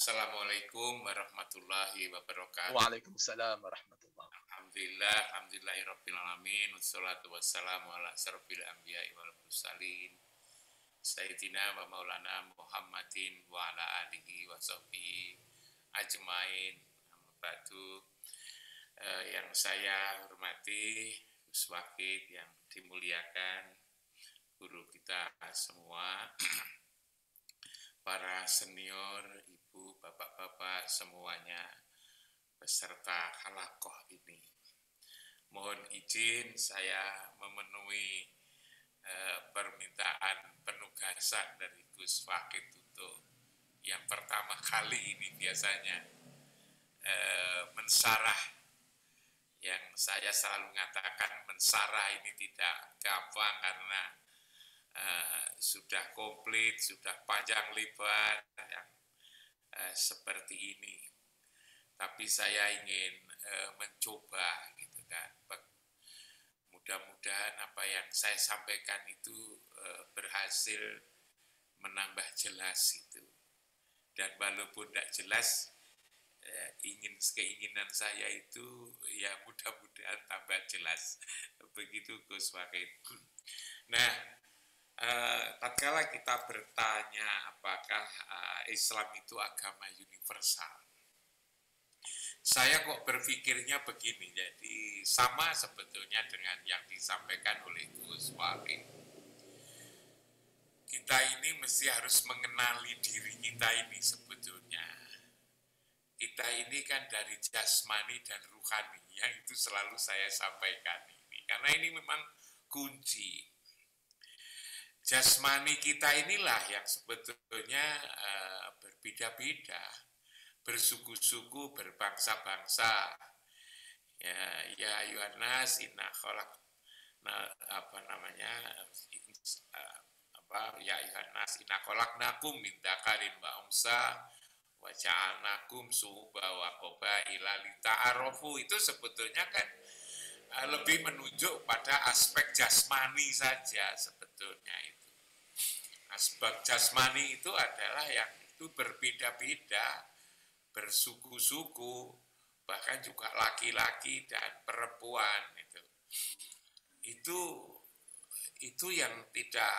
Assalamualaikum warahmatullahi wabarakatuh. Waalaikumsalam warahmatullahi. Alhamdulillahirrabbilalamin. Wassalatu wassalamu ala asrofil anbiya'i wal mursalin. Sayyidina wa maulana Muhammadin wa ala alihi wa sahbihi ajmain. Batu yang saya hormati, Gus Wakid yang dimuliakan, guru kita semua, para senior, ibu, bapak-bapak semuanya, beserta halakoh ini. Mohon izin saya memenuhi permintaan penugasan dari Gus Wakid untuk yang pertama kali ini biasanya mensarah, yang saya selalu mengatakan mensarah ini tidak gampang karena sudah komplit, sudah panjang lebar yang seperti ini. Tapi saya ingin mencoba, gitu kan. Mudah-mudahan apa yang saya sampaikan itu berhasil menambah jelas itu. Dan walaupun tidak jelas, keinginan saya itu ya mudah-mudahan tambah jelas. Begitu Gus Wakid. Nah, tatkala kita bertanya apakah Islam itu agama universal, saya kok berpikirnya begini, jadi sama sebetulnya dengan yang disampaikan oleh Gus Wakid. Kita ini mesti harus mengenali diri kita ini sebetulnya. Kita ini kan dari jasmani dan ruhani, yang itu selalu saya sampaikan ini, karena ini memang kunci. Jasmani kita inilah yang sebetulnya berbeda-beda, bersuku-suku, berbangsa-bangsa. Ya Yohanes, inna kholak, ya Yohanes, inna kholak nakum min dzakarin wa unsa wa ja'alnakum syu'uban wa qabaila lita'arafu. Itu sebetulnya kan lebih menunjuk pada aspek jasmani saja sebetulnya itu. Aspek jasmani itu adalah yang itu berbeda-beda, bersuku-suku, bahkan juga laki-laki dan perempuan itu. Itu yang tidak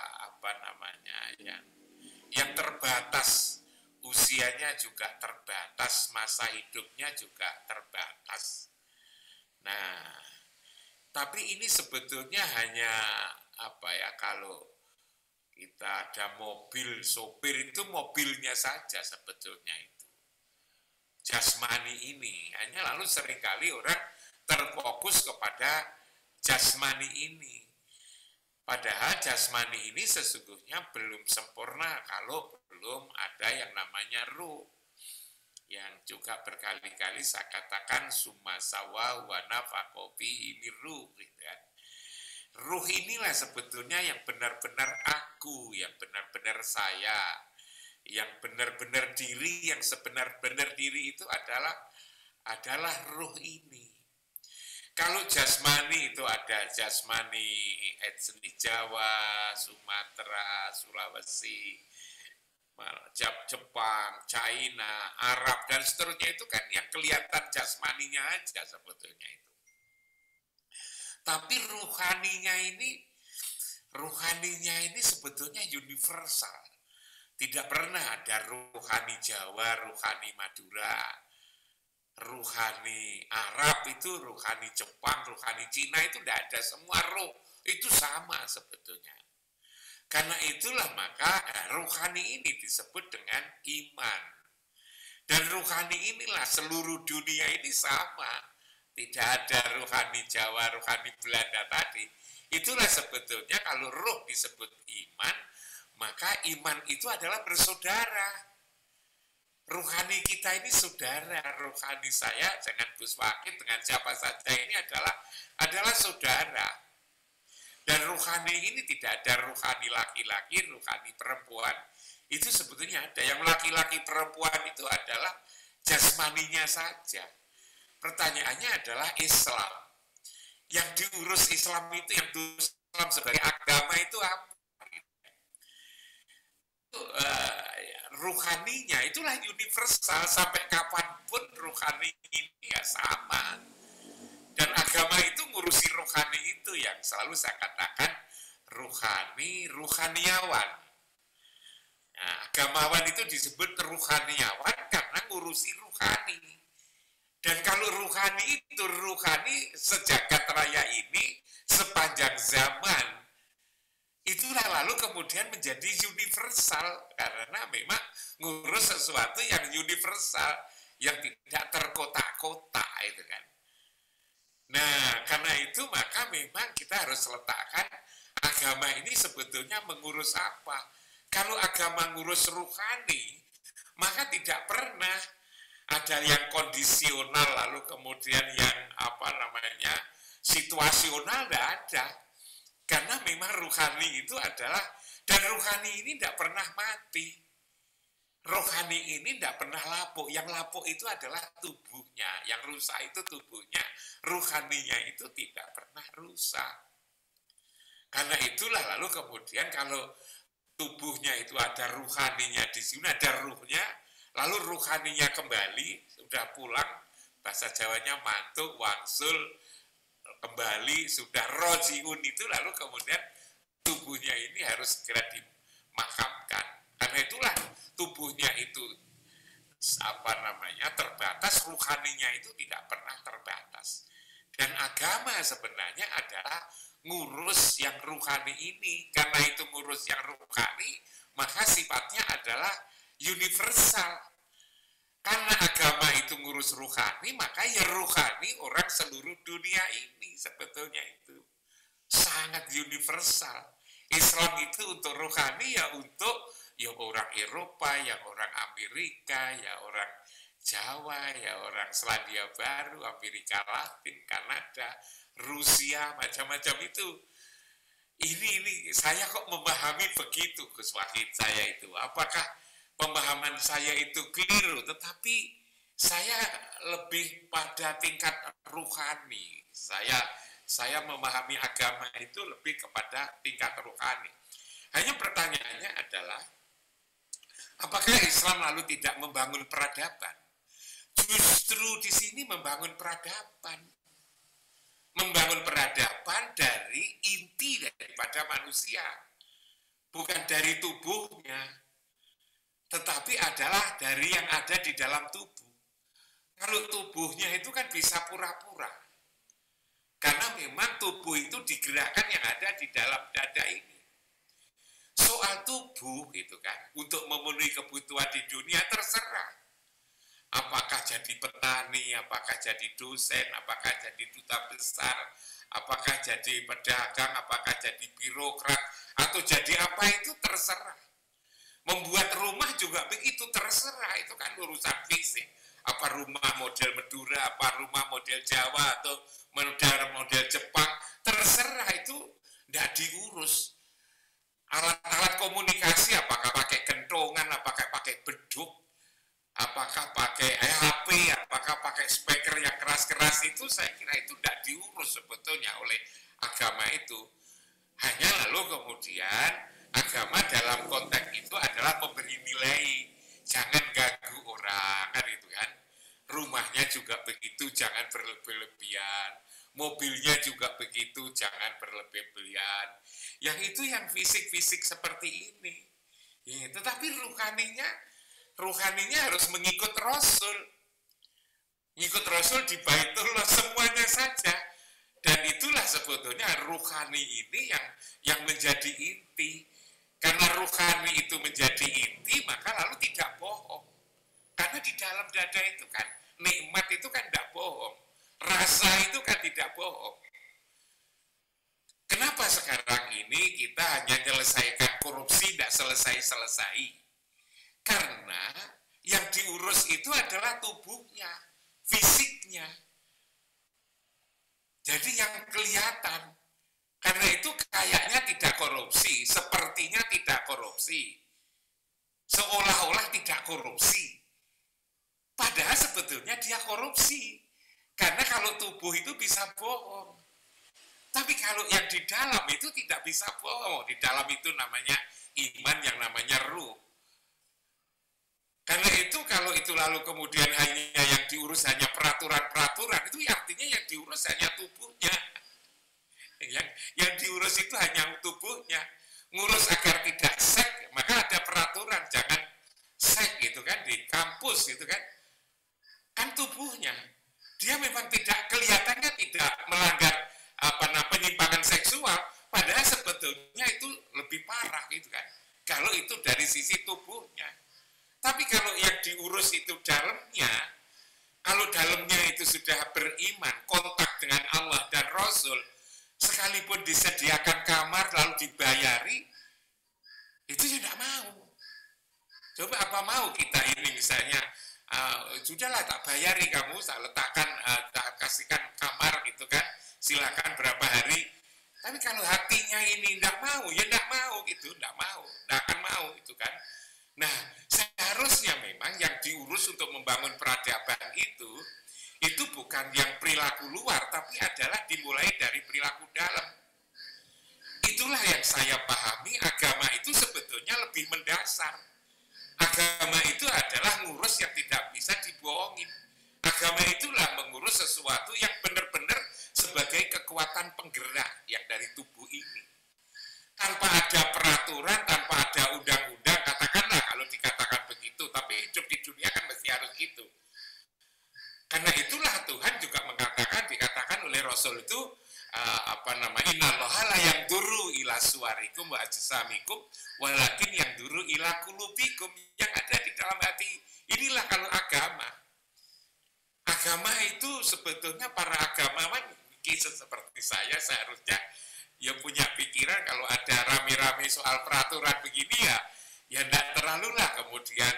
yang terbatas, usianya juga terbatas, masa hidupnya juga terbatas. Nah, tapi ini sebetulnya hanya kalau kita ada mobil, sopir itu mobilnya saja sebetulnya itu. Jasmani ini, hanya lalu seringkali orang terfokus kepada jasmani ini. Padahal jasmani ini sesungguhnya belum sempurna kalau belum ada yang namanya ruh. Yang juga berkali-kali saya katakan summa sawa wa nafakha fihi min ruh, gitu kan. Ruh inilah sebetulnya yang benar-benar aku, yang benar-benar saya, yang benar-benar diri, yang sebenar-benar diri itu adalah ruh ini. Kalau jasmani itu ada jasmani etnis Jawa, Sumatera, Sulawesi, Jepang, China, Arab, dan seterusnya, itu kan yang kelihatan jasmaninya aja sebetulnya itu. Tapi ruhaninya ini sebetulnya universal. Tidak pernah ada ruhani Jawa, ruhani Madura, ruhani Arab itu, ruhani Jepang, ruhani Cina, itu tidak ada. Semua ruh itu sama sebetulnya. Karena itulah maka ruhani ini disebut dengan iman. Dan ruhani inilah seluruh dunia ini sama. Tidak ada ruhani Jawa, ruhani Belanda tadi. Itulah sebetulnya kalau ruh disebut iman, maka iman itu adalah bersaudara. Ruhani kita ini saudara, ruhani saya dengan Gus Wakid, dengan siapa saja ini adalah saudara. Dan ruhani ini tidak ada ruhani laki-laki, ruhani perempuan. Itu sebetulnya ada. Yang laki-laki perempuan itu adalah jasmaninya saja. Pertanyaannya adalah Islam. Yang diurus Islam itu, yang diurus Islam sebagai agama itu apa? ruhaninya itulah universal, sampai kapanpun ruhani ini ya sama. Dan agama itu ngurusi rohani itu yang selalu saya katakan ruhaniawan. Nah, agamawan itu disebut ruhaniawan karena ngurusi ruhani. Dan kalau ruhani itu, ruhani sejagat raya ini sepanjang zaman, itulah lalu kemudian menjadi universal karena memang ngurus sesuatu yang universal, yang tidak terkotak-kotak itu kan. Nah, karena itu maka memang kita harus letakkan agama ini sebetulnya mengurus apa. Kalau agama ngurus ruhani, maka tidak pernah ada yang kondisional lalu kemudian yang situasional, tidak ada. Karena memang ruhani itu adalah, dan ruhani ini tidak pernah mati. Rohani ini tidak pernah lapuk. Yang lapuk itu adalah tubuhnya. Yang rusak itu tubuhnya. Ruhaninya itu tidak pernah rusak. Karena itulah lalu kemudian kalau tubuhnya itu ada ruhaninya di sini, ada ruhnya, lalu ruhaninya kembali, sudah pulang, bahasa Jawanya mantuk, wangsul, kembali, sudah rojiun itu, lalu kemudian tubuhnya ini harus segera dimakamkan. Karena itulah tubuhnya itu terbatas, ruhaninya itu tidak pernah terbatas. Dan agama sebenarnya adalah ngurus yang ruhani ini. Karena itu ngurus yang ruhani, maka sifatnya adalah universal. Karena agama itu ngurus ruhani, maka ya ruhani orang seluruh dunia ini sebetulnya itu sangat universal. Islam itu untuk ruhani ya untuk ya orang Eropa, yang orang Amerika, ya orang Jawa, ya orang Selandia Baru, Amerika Latin, Kanada, Rusia, macam-macam itu. Ini saya kok memahami begitu, Gus Wahid, saya itu. Apakah pemahaman saya itu keliru? Tetapi saya lebih pada tingkat ruhani. Saya memahami agama itu lebih kepada tingkat ruhani. Hanya pertanyaannya adalah, apakah Islam lalu tidak membangun peradaban? Justru di sini membangun peradaban. Membangun peradaban dari inti daripada manusia. Bukan dari tubuhnya, tetapi adalah dari yang ada di dalam tubuh. Kalau tubuhnya itu kan bisa pura-pura. Karena memang tubuh itu digerakkan yang ada di dalam dada ini. Soal tubuh gitu kan, untuk memenuhi kebutuhan di dunia terserah. Apakah jadi petani, apakah jadi dosen, apakah jadi duta besar, apakah jadi pedagang, apakah jadi birokrat, atau jadi apa itu terserah. Membuat rumah juga begitu terserah, itu kan urusan fisik. Apa rumah model Madura, apa rumah model Jawa, atau model Jepang, terserah, itu tidak diurus. Alat-alat komunikasi, apakah pakai kentongan, apakah pakai beduk, apakah pakai HP, apakah pakai speaker yang keras-keras, itu saya kira itu tidak diurus sebetulnya oleh agama itu. Hanya lalu kemudian agama dalam konteks itu adalah memberi nilai, jangan ganggu orang, kan itu kan. Rumahnya juga begitu, jangan berlebih-lebihan. Mobilnya juga begitu, jangan berlebih-lebihan. Yang itu yang fisik-fisik seperti ini. Ya, tetapi ruhaninya harus mengikut Rasul. Mengikut Rasul di Baitullah semuanya saja. Dan itulah sebetulnya ruhani ini yang menjadi inti. Karena ruhani itu menjadi inti, maka lalu tidak bohong. Karena di dalam dada itu kan, nikmat itu kan tidak bohong. Rasa itu kan tidak bohong. Kenapa sekarang ini kita hanya menyelesaikan korupsi, tidak selesai-selesai? Karena yang diurus itu adalah tubuhnya, fisiknya. Jadi yang kelihatan. Karena itu kayaknya tidak korupsi, sepertinya tidak korupsi. Seolah-olah tidak korupsi. Padahal sebetulnya dia korupsi. Karena kalau tubuh itu bisa bohong. Tapi kalau yang di dalam itu tidak bisa bohong. Di dalam itu namanya iman, yang namanya ruh. Karena itu kalau itu lalu kemudian hanya yang diurus hanya peraturan-peraturan, itu artinya yang diurus hanya tubuhnya. Yang diurus itu hanya tubuhnya. Ngurus agar tidak sek, maka ada peraturan, jangan sek gitu kan, di kampus gitu kan. Kan tubuhnya. Dia memang tidak kelihatannya tidak melanggar penyimpangan seksual, padahal sebetulnya itu lebih parah gitu kan. Kalau itu dari sisi tubuhnya. Tapi kalau yang diurus itu dalamnya, kalau dalamnya itu sudah beriman, kontak dengan Allah dan Rasul, sekalipun disediakan kamar lalu dibayari, itu ya tidak mau. Coba apa mau kita ini misalnya, sudahlah tak bayari kamu, tak letakkan, tak kasihkan kamar gitu kan, silakan berapa hari. Tapi kalau hatinya ini tidak mau, ya tidak mau gitu, tidak mau, tidak akan mau itu kan. Nah, seharusnya memang yang diurus untuk membangun peradaban itu bukan yang perilaku luar, tapi adalah dimulai dari perilaku dalam. Itulah yang saya pahami, agama itu sebetulnya lebih mendasar. Agama itu adalah ngurus yang tidak bisa dibohongin. Agama itulah mengurus sesuatu yang benar-benar sebagai kekuatan penggerak yang dari tubuh ini. Tanpa ada peraturan, tanpa ada undang-undang, katakanlah kalau dikatakan begitu, tapi hidup di dunia kan mesti harus gitu. Karena itulah Tuhan juga dikatakan oleh Rasul itu, innallaha la yanduru ila suwarikum wa ajsamikum walakin yanduru ila qulubikum, yang ada di dalam hati. Inilah kalau agama. Agama itu sebetulnya para agamawan seperti saya seharusnya ya punya pikiran kalau ada rame-rame soal peraturan begini ya tidak terlalu lah kemudian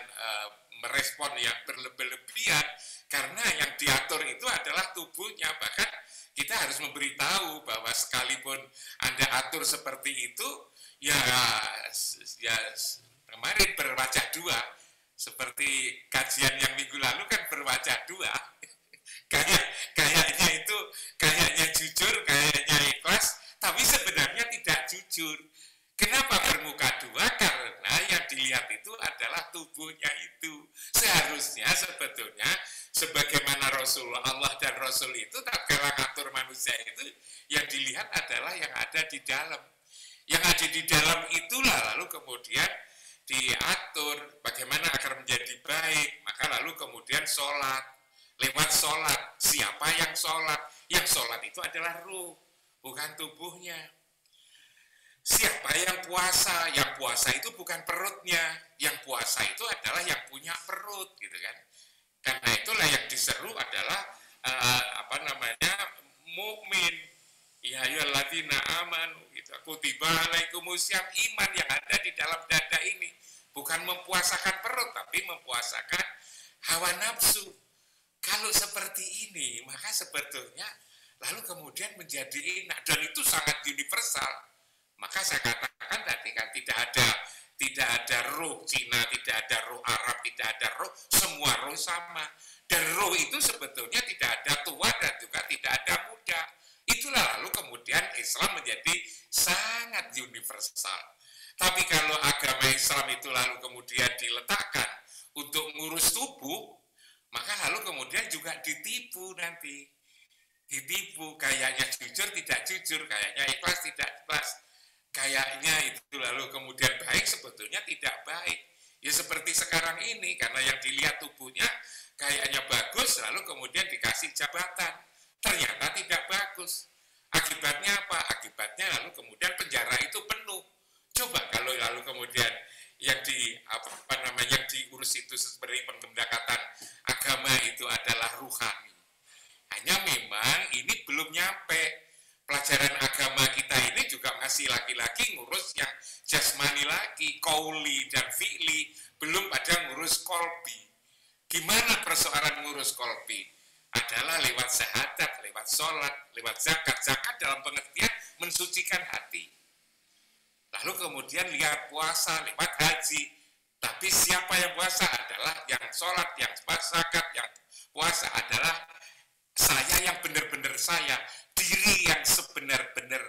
merespon yang berlebihan, karena yang diatur itu adalah tubuhnya. Bahkan kita harus memberitahu bahwa sekalipun Anda atur seperti itu, ya kemarin berwajah dua, seperti kajian yang minggu lalu kan berwajah dua. Kayaknya jujur, kayaknya ikhlas, tapi sebenarnya tidak jujur. Kenapa bermuka dua? Karena yang dilihat itu adalah tubuhnya itu. Seharusnya sebetulnya sebagaimana Rasulullah Allah dan Rasul itu tak kala ngatur manusia itu, yang dilihat adalah yang ada di dalam. Yang ada di dalam itulah lalu kemudian diatur bagaimana agar menjadi baik. Maka lalu kemudian sholat. Lewat sholat, siapa yang sholat? Yang sholat itu adalah ruh, bukan tubuhnya. Siapa yang puasa? Yang puasa itu bukan perutnya. Yang puasa itu adalah yang punya perut, gitu kan. Karena itulah yang diseru adalah mukmin. Ya ayyuhalladzina amanu, gitu. Kutiba alaikumusiyam, iman yang ada di dalam dada ini bukan mempuasakan perut, tapi mempuasakan hawa nafsu. Kalau seperti ini, maka sebetulnya lalu kemudian menjadi enak, dan itu sangat universal. Maka saya katakan tadi kan tidak ada roh Cina, tidak ada roh Arab, tidak ada roh, semua roh sama. Dan roh itu sebetulnya tidak ada tua dan juga tidak ada muda. Itulah lalu kemudian Islam menjadi sangat universal. Tapi kalau agama Islam itu lalu kemudian diletakkan untuk ngurus tubuh, maka lalu kemudian juga ditipu nanti. Ditipu, kayaknya jujur tidak jujur, kayaknya ikhlas tidak ikhlas. Kayaknya itu lalu kemudian baik, sebetulnya tidak baik. Ya seperti sekarang ini, karena yang dilihat tubuhnya kayaknya bagus, lalu kemudian dikasih jabatan. Ternyata tidak bagus. Akibatnya apa? Akibatnya lalu kemudian penjara itu penuh. Coba kalau lalu kemudian yang diurus itu seperti pendekatan agama itu adalah ruhani. Hanya memang ini belum nyampe. Pelajaran agama kita ini juga masih lagi-lagi ngurus yang jasmani lagi, qauli dan fi'li, belum ada ngurus kolbi. Gimana persoalan ngurus kolbi? Adalah lewat syahadat, lewat sholat, lewat zakat. Zakat dalam pengertian mensucikan hati. Lalu kemudian lihat puasa, lewat haji. Tapi siapa yang puasa adalah yang sholat, yang zakat, yang puasa adalah saya yang benar-benar saya. Diri yang sebenar-benar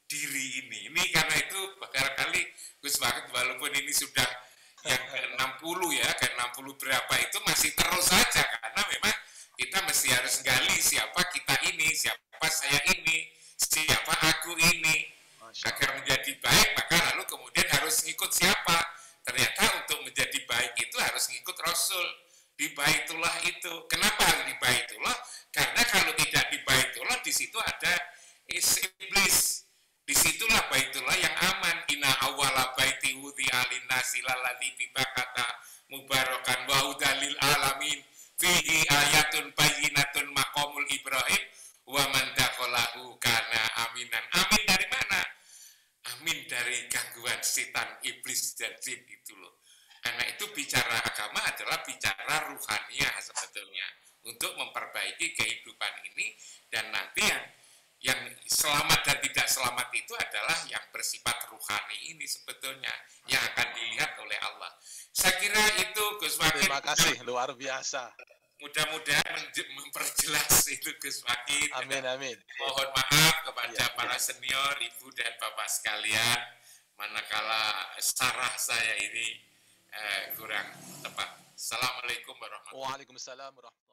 diri ini. Ini karena itu barangkali Gus Bakit walaupun ini sudah yang ke-60 ya, ke-60 50 berapa itu masih terus saja, karena memang kita mesti harus gali siapa kita ini, siapa saya ini, siapa aku ini. Masya Agar Allah. menjadi baik, maka lalu kemudian harus ngikut siapa? Ternyata untuk menjadi baik itu harus ngikut Rasul di Baitullah itu. Kenapa harus di Baitullah? Karena kalau tidak di Baitullah, di situ ada iblis. Disitulah Baitullah yang aman. Inna awwala baiti wudhi'a linnasi lalladzi bibakata mubarakan wa hudalil alamin fihi ayatun bayyinatun maqamul Ibrahim wa man dakhalahu kana aminan. Amin dari mana? Amin dari gangguan setan, iblis, dan jin itu loh. Karena itu bicara agama adalah bicara ruhaniyah sebetulnya. Untuk memperbaiki kehidupan ini, dan nanti yang selamat dan tidak selamat itu adalah yang bersifat ruhani ini sebetulnya, yang akan dilihat oleh Allah. Saya kira itu Gus Wakil. Terima kasih, luar biasa. Mudah-mudahan memperjelas itu Gus Wakil. Amin, amin. Mohon maaf kepada Ya, para senior, ibu dan bapak sekalian, manakala sarah saya ini kurang tepat. Assalamualaikum warahmatullahi wabarakatuh. Waalaikumsalam warahmatullahi wabarakatuh.